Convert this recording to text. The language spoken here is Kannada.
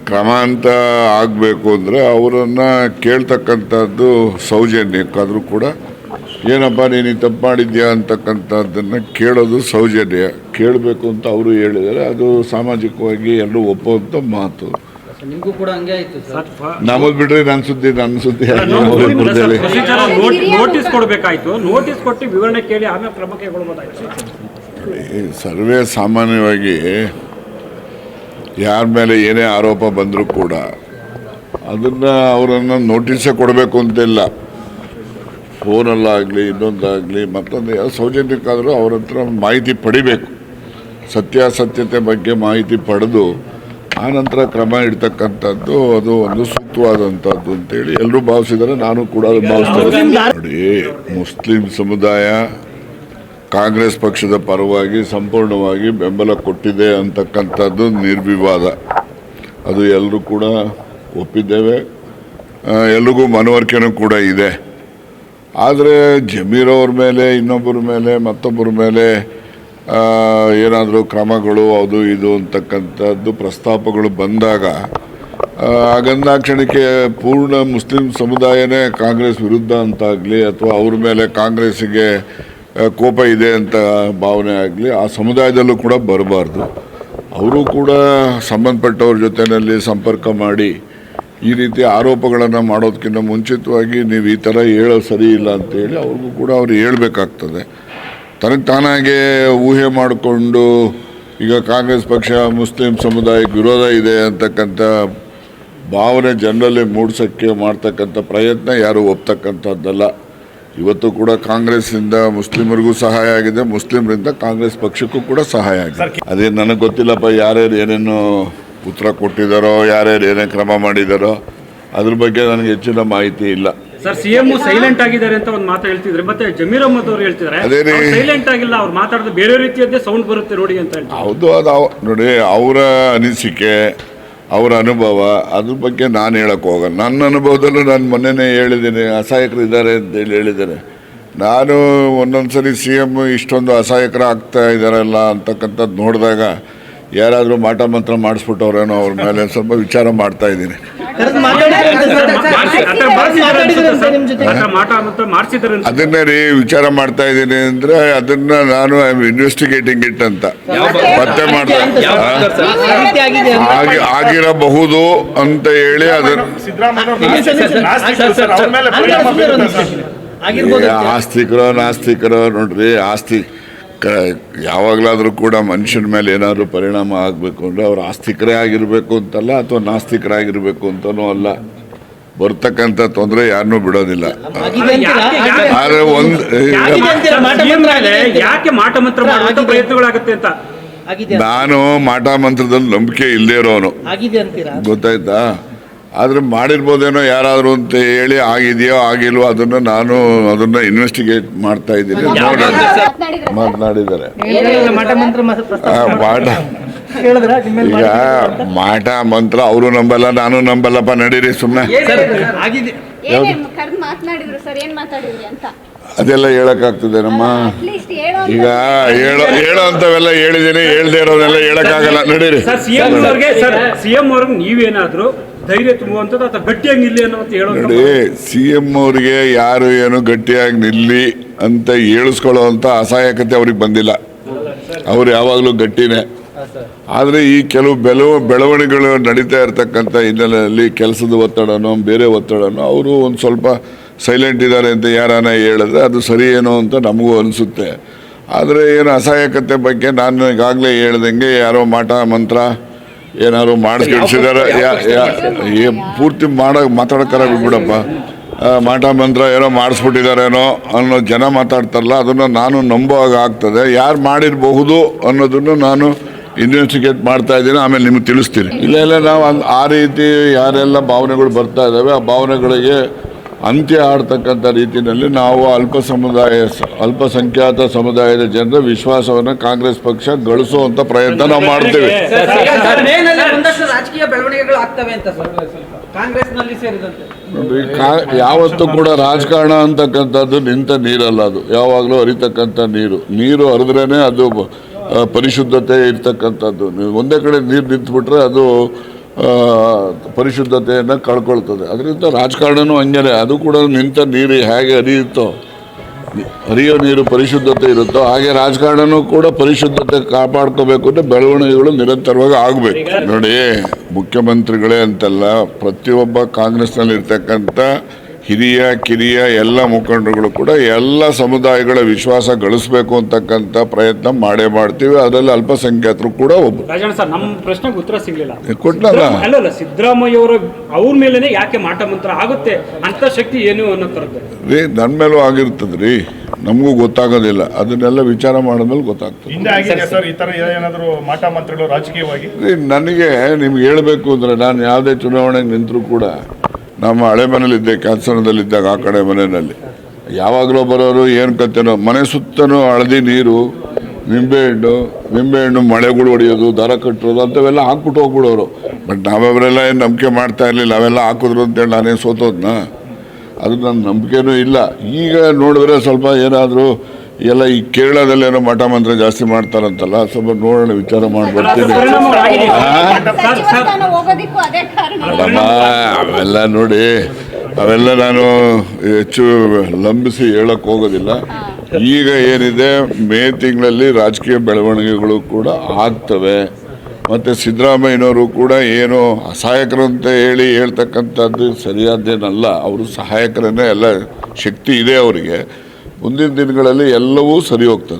ಕ್ರಮ ಅಂತ ಆಗಬೇಕು ಅಂದರೆ ಅವರನ್ನು ಕೇಳ್ತಕ್ಕಂಥದ್ದು ಸೌಜನ್ಯಕ್ಕಾದರೂ ಕೂಡ ಏನಪ್ಪ ನೀನು ತಪ್ಪು ಮಾಡಿದ್ಯಾ ಅಂತಕ್ಕಂಥದ್ದನ್ನು ಕೇಳೋದು ಸೌಜನ್ಯ. ಕೇಳಬೇಕು ಅಂತ ಅವರು ಹೇಳಿದ್ದಾರೆ, ಅದು ಸಾಮಾಜಿಕವಾಗಿ ಎಲ್ಲರೂ ಒಪ್ಪುವಂಥ ಮಾತು. ನಮ್ಮದು ಬಿಡ್ರಿ, ನನ್ನ ಸುದ್ದಿ ನೋಟಿಸ್ ಕೊಡಬೇಕಾಯ್ತು, ನೋಟಿಸ್ ಕೊಟ್ಟು ವಿವರಣೆ ಕೇಳಿ ಆಮೇಲೆ ಕ್ರಮ ಕೈಗೊಳ್ಳಬಹುದಾಯ್ತು. ಸರ್ವೇ ಸಾಮಾನ್ಯವಾಗಿ ಯಾರ ಮೇಲೆ ಏನೇ ಆರೋಪ ಬಂದರೂ ಕೂಡ ಅದನ್ನು ಅವರನ್ನು ನೋಟಿಸೇ ಕೊಡಬೇಕು ಅಂತಿಲ್ಲ. ಫೋನಲ್ಲಾಗಲಿ ಇನ್ನೊಂದಾಗಲಿ ಮತ್ತೊಂದು ಸೌಜನ್ಯಕ್ಕಾದರೂ ಅವ್ರ ಹತ್ರ ಮಾಹಿತಿ ಪಡಿಬೇಕು. ಸತ್ಯಾಸತ್ಯತೆ ಬಗ್ಗೆ ಮಾಹಿತಿ ಪಡೆದು ಆನಂತರ ಕ್ರಮ ಇಡ್ತಕ್ಕಂಥದ್ದು ಅದು ಒಂದು ಸೂಕ್ತವಾದಂಥದ್ದು ಅಂತೇಳಿ ಎಲ್ಲರೂ ಭಾವಿಸಿದರೆ ನಾನು ಕೂಡ ಭಾವಿಸ್ತೇನೆ. ನೋಡಿ, ಮುಸ್ಲಿಂ ಸಮುದಾಯ ಕಾಂಗ್ರೆಸ್ ಪಕ್ಷದ ಪರವಾಗಿ ಸಂಪೂರ್ಣವಾಗಿ ಬೆಂಬಲ ಕೊಟ್ಟಿದೆ ಅಂತಕ್ಕಂಥದ್ದು ನಿರ್ವಿವಾದ. ಅದು ಎಲ್ಲರೂ ಕೂಡ ಒಪ್ಪಿದ್ದೇವೆ, ಎಲ್ರಿಗೂ ಮನವರಿಕೆನೂ ಕೂಡ ಇದೆ. ಆದರೆ ಜಮೀರ್ ಅವ್ರ ಮೇಲೆ, ಇನ್ನೊಬ್ಬರ ಮೇಲೆ, ಮತ್ತೊಬ್ಬರ ಮೇಲೆ ಏನಾದರೂ ಕ್ರಮಗಳು ಅದು ಇದು ಅಂತಕ್ಕಂಥದ್ದು ಪ್ರಸ್ತಾಪಗಳು ಬಂದಾಗ ಆಗಂದಾಕ್ಷಣಕ್ಕೆ ಪೂರ್ಣ ಮುಸ್ಲಿಂ ಸಮುದಾಯನೇ ಕಾಂಗ್ರೆಸ್ ವಿರುದ್ಧ ಅಂತಾಗಲಿ ಅಥವಾ ಅವ್ರ ಮೇಲೆ ಕಾಂಗ್ರೆಸ್ಸಿಗೆ ಕೋಪ ಇದೆ ಅಂತ ಭಾವನೆ ಆಗಲಿ ಆ ಸಮುದಾಯದಲ್ಲೂ ಕೂಡ ಬರಬಾರ್ದು. ಅವರು ಕೂಡ ಸಂಬಂಧಪಟ್ಟವ್ರ ಜೊತೆಯಲ್ಲಿ ಸಂಪರ್ಕ ಮಾಡಿ ಈ ರೀತಿ ಆರೋಪಗಳನ್ನು ಮಾಡೋದಕ್ಕಿಂತ ಮುಂಚಿತವಾಗಿ ನೀವು ಈ ಥರ ಹೇಳೋದು ಸರಿ ಇಲ್ಲ ಅಂತೇಳಿ ಅವ್ರಿಗೂ ಕೂಡ ಅವ್ರು ಹೇಳಬೇಕಾಗ್ತದೆ. ತನಗೆ ತಾನಾಗೆ ಊಹೆ ಮಾಡಿಕೊಂಡು ಈಗ ಕಾಂಗ್ರೆಸ್ ಪಕ್ಷ ಮುಸ್ಲಿಂ ಸಮುದಾಯಕ್ಕೆ ವಿರೋಧ ಇದೆ ಅಂತಕ್ಕಂಥ ಭಾವನೆ ಜನರಲ್ಲಿ ಮೂಡಿಸೋಕ್ಕೆ ಮಾಡ್ತಕ್ಕಂಥ ಪ್ರಯತ್ನ ಯಾರು ಒಪ್ತಕ್ಕಂಥದ್ದಲ್ಲ. ಇವತ್ತು ಕೂಡ ಕಾಂಗ್ರೆಸ್ಸಿಂದ ಮುಸ್ಲಿಮರಿಗೂ ಸಹಾಯ ಆಗಿದೆ, ಮುಸ್ಲಿಮರಿಂದ ಕಾಂಗ್ರೆಸ್ ಪಕ್ಷಕ್ಕೂ ಕೂಡ ಸಹಾಯ ಆಗಿದೆ. ಅದೇ ನನಗೆ ಗೊತ್ತಿಲ್ಲಪ್ಪ ಯಾರ್ಯಾರು ಏನೇನು ಉತ್ತರ ಕೊಟ್ಟಿದ್ದಾರೋ, ಯಾರ್ಯಾರು ಏನೇ ಕ್ರಮ ಮಾಡಿದಾರೋ ಅದ್ರ ಬಗ್ಗೆ ನನಗೆ ಹೆಚ್ಚಿನ ಮಾಹಿತಿ ಇಲ್ಲ. ಸರ್, ಸಿಎಂ ಸೈಲೆಂಟ್ ಆಗಿದ್ದಾರೆ ಅಂತ ಒಂದು ಮಾತು ಹೇಳ್ತಿದ್ರೆ, ಮತ್ತೆ ಜಮೀರ್ ಅಹ್ಮದ್ ಅವರು ಹೇಳ್ತಿದ್ದಾರೆ ಸೈಲೆಂಟ್ ಆಗಿಲ್ಲ, ಅವ್ರು ಮಾತಾಡೋದು ಬೇರೆ ರೀತಿಯದ್ದೇ ಸೌಂಡ್ ಬರುತ್ತೆ ನೋಡಿ ಅಂತ ಹೇಳಿ. ಹೌದು, ಅದು ನೋಡಿ ಅವರ ಅನಿಸಿಕೆ, ಅವರ ಅನುಭವ, ಅದ್ರ ಬಗ್ಗೆ ನಾನು ಹೇಳಕ್ಕೆ ಹೋಗಲ್ಲ. ನನ್ನ ಅನುಭವದಲ್ಲೂ ನಾನು ಮೊನ್ನೆನೇ ಹೇಳಿದ್ದೀನಿ, ಅಸಹಾಯಕರು ಇದ್ದಾರೆ ಅಂತೇಳಿ ಹೇಳಿದ್ದೇನೆ. ನಾನು ಒಂದೊಂದು ಸರಿ CM ಇಷ್ಟೊಂದು ಅಸಹಾಯಕರು ಆಗ್ತಾ ಇದ್ದಾರಲ್ಲ ಅಂತಕ್ಕಂಥದ್ದು ನೋಡಿದಾಗ ಯಾರಾದರೂ ಮಾಟ ಮಂತ್ರ ಮಾಡಿಸ್ಬಿಟ್ಟವ್ರೇನೋ ಅವ್ರ ಮೇಲೆ ಸ್ವಲ್ಪ ವಿಚಾರ ಮಾಡ್ತಾ ಇದ್ದೀನಿ. ಅದನ್ನೇ ರೀ ವಿಚಾರ ಮಾಡ್ತಾ ಇದ್ದೀನಿ ಅಂದರೆ ಅದನ್ನ ನಾನು ಇನ್ವೆಸ್ಟಿಗೇಟಿಂಗ್ ಇಟ್ ಅಂತ ಪತ್ತೆ ಮಾಡ್ತಾ ಆಗಿರಬಹುದು ಅಂತ ಹೇಳಿ ಅದನ್ನು ಆಸ್ತಿಕರೋ ನಾಸ್ತಿಕರೋ ನೋಡ್ರಿ, ಆಸ್ತಿ ಯಾವಾಗಲಾದರೂ ಕೂಡ ಮನುಷ್ಯನ ಮೇಲೆ ಏನಾದರೂ ಪರಿಣಾಮ ಆಗಬೇಕು ಅಂದರೆ ಅವ್ರು ಆಸ್ತಿಕರೇ ಆಗಿರಬೇಕು ಅಂತಲ್ಲ, ಅಥವಾ ನಾಸ್ತಿಕರಾಗಿರ್ಬೇಕು ಅಂತನೂ ಅಲ್ಲ. ಬರ್ತಕ್ಕಂಥ ತೊಂದರೆ ಯಾರನ್ನೂ ಬಿಡೋದಿಲ್ಲ. ಆದರೆ ನಾನು ಮಾಟ ಮಂತ್ರದಲ್ಲಿ ನಂಬಿಕೆ ಇಲ್ಲದೇ ಇರೋನು, ಗೊತ್ತಾಯ್ತಾ? ಆದರೆ ಮಾಡಿರ್ಬೋದೇನೋ ಯಾರಾದರೂ ಅಂತ ಹೇಳಿ ಆಗಿದೆಯೋ ಆಗಿಲ್ವೋ ಅದನ್ನ ಇನ್ವೆಸ್ಟಿಗೇಟ್ ಮಾಡ್ತಾ ಇದ್ದೀನಿ. ಮಾತನಾಡಿದ್ದಾರೆ ಈಗ ಮಾಟ ಮಂತ್ರ ಅವರು ನಂಬಲ್ಲ, ನಾನು ನಂಬಲ್ಲಪ್ಪ, ನಡೀರಿ ಸುಮ್ಮನೆ. ಅದೆಲ್ಲ ಹೇಳಕ್ಕಾಗ್ತದೇನಮ್ಮ? ಈಗ ಹೇಳೋ ಅಂತವೆಲ್ಲ ಹೇಳಿದ್ದೀನಿ, ಹೇಳ್ದೇ ಇರೋದೆಲ್ಲ ಹೇಳಕ್ಕಾಗಲ್ಲ, ನಡೀರಿ. ಸಿಎಂ ಅವ್ರಿಗೆ ನೀವೇನಾದ್ರೂ ಧೈರ್ಯ ತುಂಬುವಂಥದ್ದು ಅಥವಾ ಗಟ್ಟಿಯಾಗಿ ನಿಲ್ಲಿ ಅನ್ನೋ ನೋಡಿ, CM ಅವ್ರಿಗೆ ಯಾರು ಏನು ಗಟ್ಟಿಯಾಗಿ ನಿಲ್ಲಿ ಅಂತ ಹೇಳಿಸ್ಕೊಳ್ಳೋವಂಥ ಅಸಹಾಯಕತೆ ಅವ್ರಿಗೆ ಬಂದಿಲ್ಲ. ಅವ್ರು ಯಾವಾಗಲೂ ಗಟ್ಟಿನೇ. ಆದರೆ ಈ ಕೆಲವು ಬೆಳವಣಿಗೆಗಳು ನಡೀತಾ ಇರ್ತಕ್ಕಂಥ ಹಿನ್ನೆಲೆಯಲ್ಲಿ ಕೆಲಸದ ಒತ್ತಡನೋ ಬೇರೆ ಒತ್ತಡನೋ ಅವರು ಒಂದು ಸ್ವಲ್ಪ ಸೈಲೆಂಟ್ ಇದ್ದಾರೆ ಅಂತ ಯಾರಾನ ಹೇಳಿದ್ರೆ ಅದು ಸರಿ ಏನೋ ಅಂತ ನಮಗೂ ಅನಿಸುತ್ತೆ. ಆದರೆ ಏನು ಅಸಹಾಯಕತೆ ಬಗ್ಗೆ ನಾನು ಈಗಾಗಲೇ ಹೇಳ್ದಂಗೆ ಯಾರೋ ಮಾಟ ಮಂತ್ರ ಏನಾದ್ರು ಮಾಡಿಸ್ಕಿಡ್ಸಿದಾರೆ, ಪೂರ್ತಿ ಮಾತಾಡೋಕ್ಕಾರ ಬಿಡಪ್ಪ, ಮಾಟ ಮಂತ್ರ ಏನೋ ಮಾಡಿಸ್ಬಿಟ್ಟಿದಾರೇನೋ ಅನ್ನೋ ಜನ ಮಾತಾಡ್ತಾರಲ್ಲ, ಅದನ್ನು ನಾನು ನಂಬುವಾಗ ಆಗ್ತದೆ. ಯಾರು ಮಾಡಿರಬಹುದು ಅನ್ನೋದನ್ನು ನಾನು ಇನ್ವೆಸ್ಟಿಗೇಟ್ ಮಾಡ್ತಾ ಇದ್ದೀನಿ, ಆಮೇಲೆ ನಿಮ್ಗೆ ತಿಳಿಸ್ತೀನಿ. ಇಲ್ಲ ನಾವು ಆ ರೀತಿ ಯಾರೆಲ್ಲ ಭಾವನೆಗಳು ಬರ್ತಾ ಇದ್ದಾವೆ ಆ ಭಾವನೆಗಳಿಗೆ ಅಂತ್ಯ ಆಡ್ತಕ್ಕಂಥ ರೀತಿಯಲ್ಲಿ ನಾವು ಅಲ್ಪಸಂಖ್ಯಾತ ಸಮುದಾಯದ ಜನರ ವಿಶ್ವಾಸವನ್ನು ಕಾಂಗ್ರೆಸ್ ಪಕ್ಷ ಗಳಿಸುವಂತ ಪ್ರಯತ್ನ ನಾವು ಮಾಡ್ತೇವೆ. ಯಾವತ್ತೂ ಕೂಡ ರಾಜಕಾರಣ ಅಂತಕ್ಕಂಥದ್ದು ನಿಂತ ನೀರಲ್ಲ, ಅದು ಯಾವಾಗಲೂ ಹರಿತಕ್ಕಂಥ ನೀರು ಹರಿದ್ರೇನೆ ಅದು ಪರಿಶುದ್ಧತೆ ಇರ್ತಕ್ಕಂಥದ್ದು. ನೀವು ಒಂದೇ ಕಡೆ ನೀರು ನಿಂತ್ಬಿಟ್ರೆ ಅದು ಪರಿಶುದ್ಧತೆಯನ್ನು ಕಳ್ಕೊಳ್ತದೆ. ಅದರಿಂದ ರಾಜಕಾರಣನೂ ಹಂಗೇನೆ, ಅದು ಕೂಡ ನಿಂತ ನೀರು ಹೇಗೆ ಹರಿಯುತ್ತೋ, ಹರಿಯೋ ನೀರು ಪರಿಶುದ್ಧತೆ ಇರುತ್ತೋ ಹಾಗೆ ರಾಜಕಾರಣನೂ ಕೂಡ ಪರಿಶುದ್ಧತೆ ಕಾಪಾಡ್ಕೋಬೇಕು ಅಂದರೆ ಬೆಳವಣಿಗೆಗಳು ನಿರಂತರವಾಗಿ ಆಗಬೇಕು. ನೋಡಿ, ಮುಖ್ಯಮಂತ್ರಿಗಳೇ ಅಂತಲ್ಲ, ಪ್ರತಿಯೊಬ್ಬ ಕಾಂಗ್ರೆಸ್ನಲ್ಲಿ ಇರ್ತಕ್ಕಂಥ ಹಿರಿಯ ಕಿರಿಯ ಎಲ್ಲ ಮುಖಂಡರುಗಳು ಕೂಡ ಎಲ್ಲ ಸಮುದಾಯಗಳ ವಿಶ್ವಾಸ ಗಳಿಸಬೇಕು ಅಂತಕ್ಕಂಥ ಪ್ರಯತ್ನ ಮಾಡೇ ಮಾಡ್ತೀವಿ. ಅದರಲ್ಲಿ ಅಲ್ಪಸಂಖ್ಯಾತರು ಕೂಡ ಒಬ್ಬರು. ರಾಜಣ್ಣ ಸರ್, ನಮ್ಮ ಪ್ರಶ್ನೆಗೆ ಉತ್ತರ ಸಿಗ್ಲಿಲ್ಲ. ಕೊಟ್ಟನಲ್ಲ, ಅಲ್ಲಲ್ಲ, ಸಿದ್ದರಾಮಯ್ಯ ಅವರು ಅವ್ರ ಮೇಲೇನೆ ಯಾಕೆ ಮಾಟ ಮಂತ್ರ ಆಗುತ್ತೆ ಅಂತ ಶಕ್ತಿ ಏನು ಅನ್ನೋ ತರದ್ದು ರೀ ನನ್ನ ಮೇಲೂ ಆಗಿರ್ತದೆ ರೀ, ನಮಗೂ ಗೊತ್ತಾಗೋದಿಲ್ಲ. ಅದನ್ನೆಲ್ಲ ವಿಚಾರ ಮಾಡಿದ್ಮೇಲೆ ಗೊತ್ತಾಗ್ತದೆ. ಹಿಂದೆ ಆಗಿದೆ ಸರ್ ಈ ತರ ಏನಾದರೂ ಮಾಟ ಮಂತ್ರಗಳು ರಾಜಕೀಯವಾಗಿ? ರೀ ನನಗೆ ನಿಮ್ಗೆ ಹೇಳಬೇಕು ಅಂದರೆ, ನಾನು ಯಾವುದೇ ಚುನಾವಣೆಗೆ ನಿಂತರೂ ಕೂಡ ನಮ್ಮ ಹಳೆ ಮನೇಲಿದ್ದೆ, ಕ್ಯಾನ್ಸರ್ನಲ್ಲಿದ್ದಾಗ ಆ ಕಡೆ ಮನೆಯಲ್ಲಿ ಯಾವಾಗಲೂ ಬರೋರು ಏನು ಕತ್ತೇನೋ, ಮನೆ ಸುತ್ತನೂ ಹಳದಿ ನೀರು, ನಿಂಬೆಹಣ್ಣು ಮಳೆಗಳು ಹೊಡೆಯೋದು, ದರ ಕಟ್ಟೋದು ಅಂಥವೆಲ್ಲ ಹಾಕ್ಬಿಟ್ಟು ಹೋಗ್ಬಿಡೋರು. ಬಟ್ ನಾವವರೆಲ್ಲ ಏನು ನಂಬಿಕೆ ಮಾಡ್ತಾ ಇರಲಿಲ್ಲ. ಅವೆಲ್ಲ ಹಾಕಿದ್ರು ಅಂತೇಳಿ ನಾನೇನು ಸೋತೋದ್ನ, ಅದು ನನ್ನ ನಂಬಿಕೆನೂ ಇಲ್ಲ. ಈಗ ನೋಡಿದ್ರೆ ಸ್ವಲ್ಪ ಏನಾದರೂ ಎಲ್ಲ ಈ ಕೇರಳದಲ್ಲಿ ಏನೋ ಮಠ ಮಂತ್ರ ಜಾಸ್ತಿ ಮಾಡ್ತಾರಂತಲ್ಲ, ಸ್ವಲ್ಪ ನೋಡೋಣ, ವಿಚಾರ ಮಾಡ್ಬಿಡ್ತೀನಿ. ಅವೆಲ್ಲ ನೋಡಿ, ಅವೆಲ್ಲ ನಾನು ಹೆಚ್ಚು ಲಂಬಿಸಿ ಹೇಳಕ್ಕೆ ಹೋಗೋದಿಲ್ಲ. ಈಗ ಏನಿದೆ, ಮೇ ತಿಂಗಳಲ್ಲಿ ರಾಜಕೀಯ ಬೆಳವಣಿಗೆಗಳು ಕೂಡ ಆಗ್ತವೆ. ಮತ್ತು ಸಿದ್ದರಾಮಯ್ಯನವರು ಕೂಡ ಏನು ಅಸಹಾಯಕರು ಅಂತ ಹೇಳ್ತಕ್ಕಂಥದ್ದು ಸರಿಯಾದ್ದೇನಲ್ಲ. ಅವರು ಸಹಾಯಕರನ್ನೇ, ಎಲ್ಲ ಶಕ್ತಿ ಇದೆ ಅವರಿಗೆ. ಮುಂದಿನ ದಿನಗಳಲ್ಲಿ ಎಲ್ಲವೂ ಸರಿ ಹೋಗ್ತದೆ.